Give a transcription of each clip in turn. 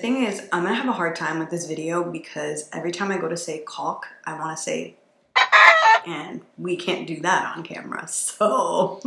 thing is, I'm gonna have a hard time with this video because every time I go to say caulk, I wanna say and we can't do that on camera, so.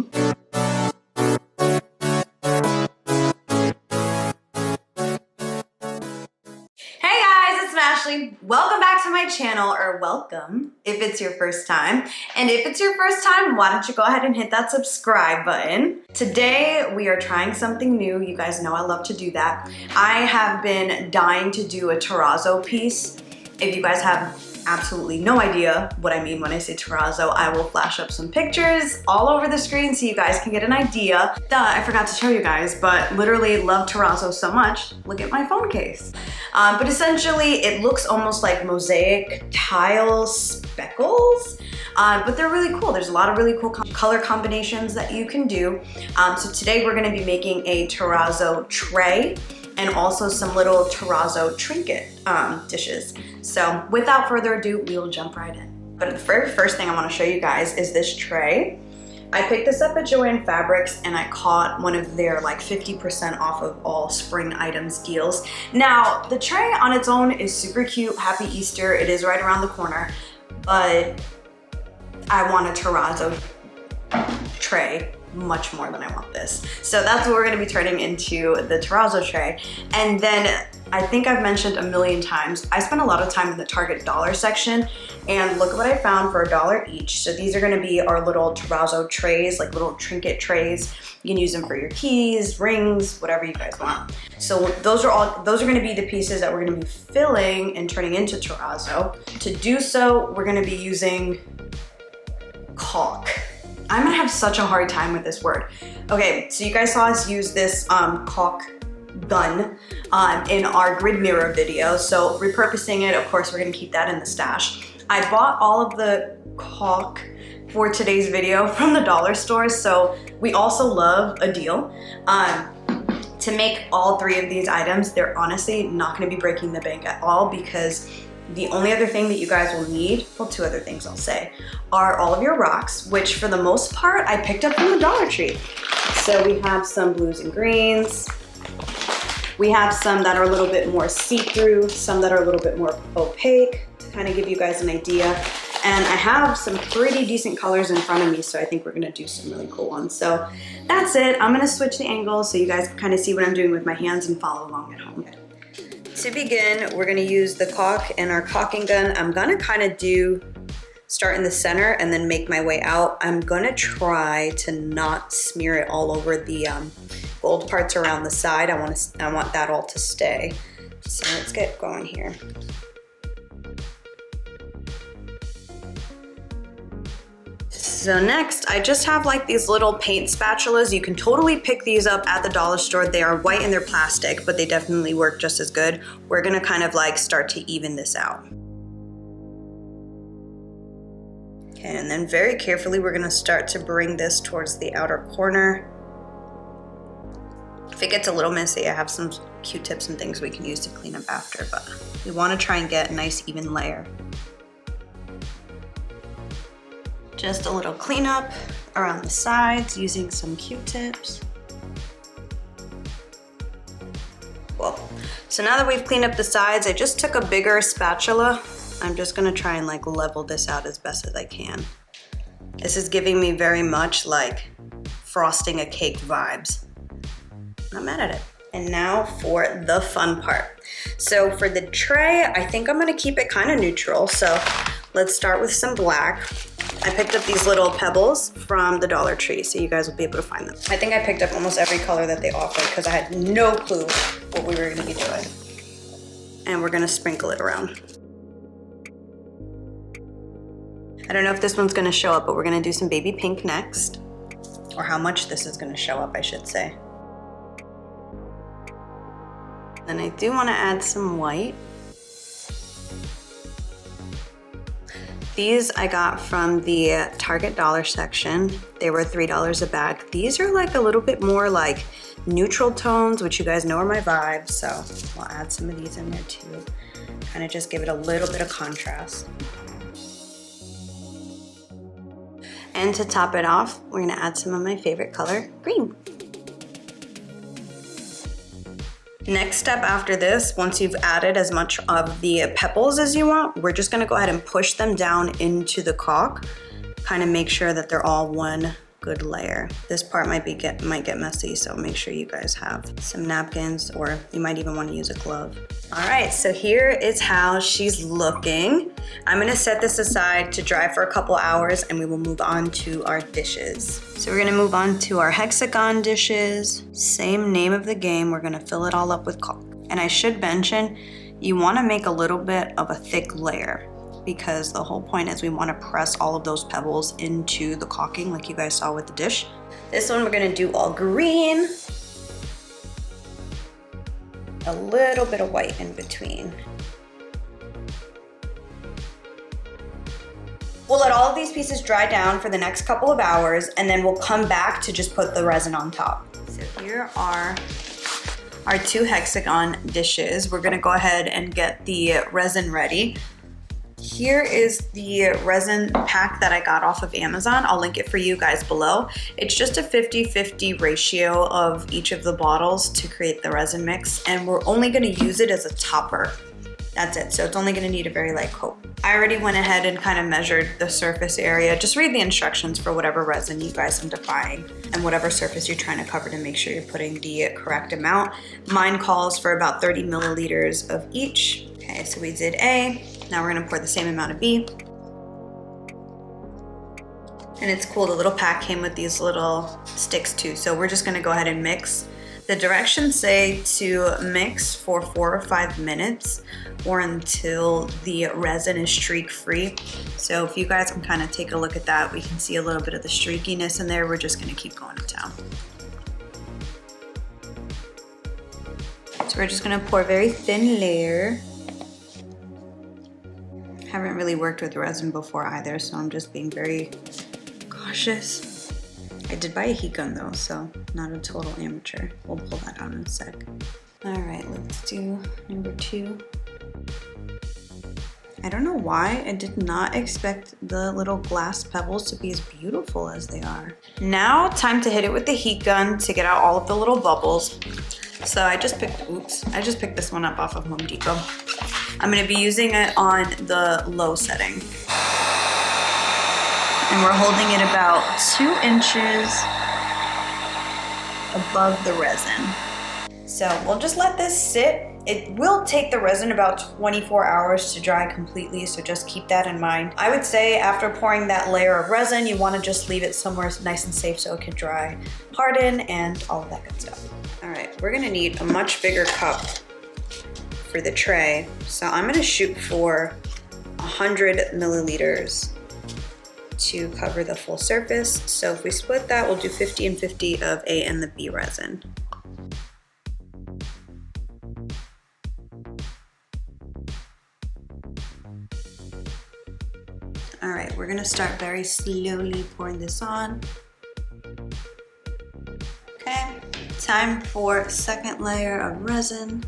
Hey guys, it's Smashley. Welcome back to my channel, or welcome if it's your first time. And if it's your first time, why don't you go ahead and hit that subscribe button. Today, we are trying something new. You guys know I love to do that. I have been dying to do a terrazzo piece. If you guys have absolutely no idea what I mean when I say terrazzo, I will flash up some pictures all over the screen so you guys can get an idea. Duh, I forgot to show you guys, but literally love terrazzo so much. Look at my phone case. But essentially it looks almost like mosaic tile speckles, but they're really cool. There's a lot of really cool color combinations that you can do. So today we're gonna be making a terrazzo tray and also some little terrazzo trinket dishes. So without further ado, we will jump right in. But the very first thing I wanna show you guys is this tray. I picked this up at Joann Fabrics and I caught one of their like 50% off of all spring items deals. Now, the tray on its own is super cute. Happy Easter, it is right around the corner, but I want a terrazzo tray much more than I want this. So that's what we're gonna be turning into the terrazzo tray. And then I think I've mentioned a million times, I spent a lot of time in the Target dollar section and look at what I found for $1 each. So these are gonna be our little terrazzo trays, like little trinket trays. You can use them for your keys, rings, whatever you guys want. So those are gonna be the pieces that we're gonna be filling and turning into terrazzo. To do so, we're gonna be using caulk. I'm gonna have such a hard time with this word. Okay, so you guys saw us use this caulk gun in our grid mirror video. So repurposing it, of course, we're gonna keep that in the stash. I bought all of the caulk for today's video from the dollar store. So we also love a deal. To make all three of these items, they're honestly not gonna be breaking the bank at all because the only other thing that you guys will need, well, two other things I'll say, are all of your rocks, which for the most part, I picked up from the Dollar Tree. So we have some blues and greens. We have some that are a little bit more see-through, some that are a little bit more opaque, to kind of give you guys an idea. And I have some pretty decent colors in front of me, so I think we're gonna do some really cool ones. So that's it. I'm gonna switch the angle so you guys can kind of see what I'm doing with my hands and follow along at home. To begin, we're gonna use the caulk and our caulking gun. I'm gonna kind of start in the center and then make my way out. I'm gonna try to not smear it all over the gold parts around the side. I want that all to stay. So let's get going here. So next, I just have like these little paint spatulas. You can totally pick these up at the dollar store. They are white and they're plastic, but they definitely work just as good. We're gonna kind of like start to even this out. Okay, and then very carefully, we're gonna start to bring this towards the outer corner. If it gets a little messy, I have some Q-tips and things we can use to clean up after, but we wanna try and get a nice even layer. Just a little cleanup around the sides using some Q-tips. Cool. So now that we've cleaned up the sides, I just took a bigger spatula. I'm just gonna try and like level this out as best as I can. This is giving me very much like frosting a cake vibes. Not mad at it. And now for the fun part. So for the tray, I think I'm gonna keep it kind of neutral. So let's start with some black. I picked up these little Pebbles from the Dollar Tree, so you guys will be able to find them. I think I picked up almost every color that they offered because I had no clue what we were gonna be doing. And we're gonna sprinkle it around. I don't know if this one's gonna show up, but we're gonna do some baby pink next. Or how much this is gonna show up, I should say. And I do wanna add some white. These I got from the Target dollar section. They were $3 a bag. These are like a little bit more like neutral tones, which you guys know are my vibe. So I'll add some of these in there too. Kind of just give it a little bit of contrast. And to top it off, we're gonna add some of my favorite color, green. Next step after this, once you've added as much of the pebbles as you want, we're just gonna go ahead and push them down into the caulk, kind of make sure that they're all one good layer. This part might get messy, so make sure you guys have some napkins, or you might even want to use a glove. All right, so here is how she's looking. I'm gonna set this aside to dry for a couple hours, and we will move on to our dishes. So we're gonna move on to our hexagon dishes. Same name of the game, we're gonna fill it all up with caulk. And I should mention, you wanna make a little bit of a thick layer, because the whole point is we want to press all of those pebbles into the caulking like you guys saw with the dish. This one we're going to do all green. A little bit of white in between. We'll let all of these pieces dry down for the next couple of hours, and then we'll come back to just put the resin on top. So here are our 2 hexagon dishes. We're going to go ahead and get the resin ready. Here is the resin pack that I got off of Amazon. I'll link it for you guys below. It's just a 50-50 ratio of each of the bottles to create the resin mix, and we're only gonna use it as a topper. That's it, so it's only gonna need a very light coat. I already went ahead and kind of measured the surface area. Just read the instructions for whatever resin you guys end up buying and whatever surface you're trying to cover to make sure you're putting the correct amount. Mine calls for about 30 milliliters of each. Okay, so we did A. Now we're gonna pour the same amount of B. And it's cool, the little pack came with these little sticks too. So we're just gonna go ahead and mix. The directions say to mix for 4 or 5 minutes or until the resin is streak free. So if you guys can kind of take a look at that, we can see a little bit of the streakiness in there. We're just gonna keep going to town. So we're just gonna pour a very thin layer. Haven't really worked with resin before either, so I'm just being very cautious. I did buy a heat gun though, so not a total amateur. We'll pull that out in a sec. All right, let's do number 2. I don't know why I did not expect the little glass pebbles to be as beautiful as they are. Now, time to hit it with the heat gun to get out all of the little bubbles. So I just picked this one up off of Home Depot. I'm gonna be using it on the low setting. And we're holding it about 2 inches above the resin. So we'll just let this sit. It will take the resin about 24 hours to dry completely, so just keep that in mind. I would say after pouring that layer of resin, you wanna just leave it somewhere nice and safe so it can dry, harden, and all of that good stuff. All right, we're gonna need a much bigger cup for the tray. So I'm gonna shoot for 100 milliliters to cover the full surface. So if we split that, we'll do 50 and 50 of A and the B resin. All right, we're gonna start very slowly pouring this on. Okay, time for second layer of resin.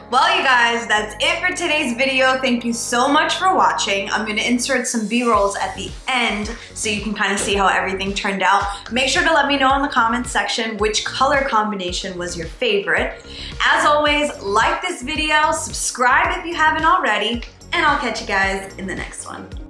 Well, you guys, that's it for today's video. Thank you so much for watching. I'm gonna insert some B-rolls at the end so you can kind of see how everything turned out. Make sure to let me know in the comments section which color combination was your favorite. As always, like this video, subscribe if you haven't already, and I'll catch you guys in the next one.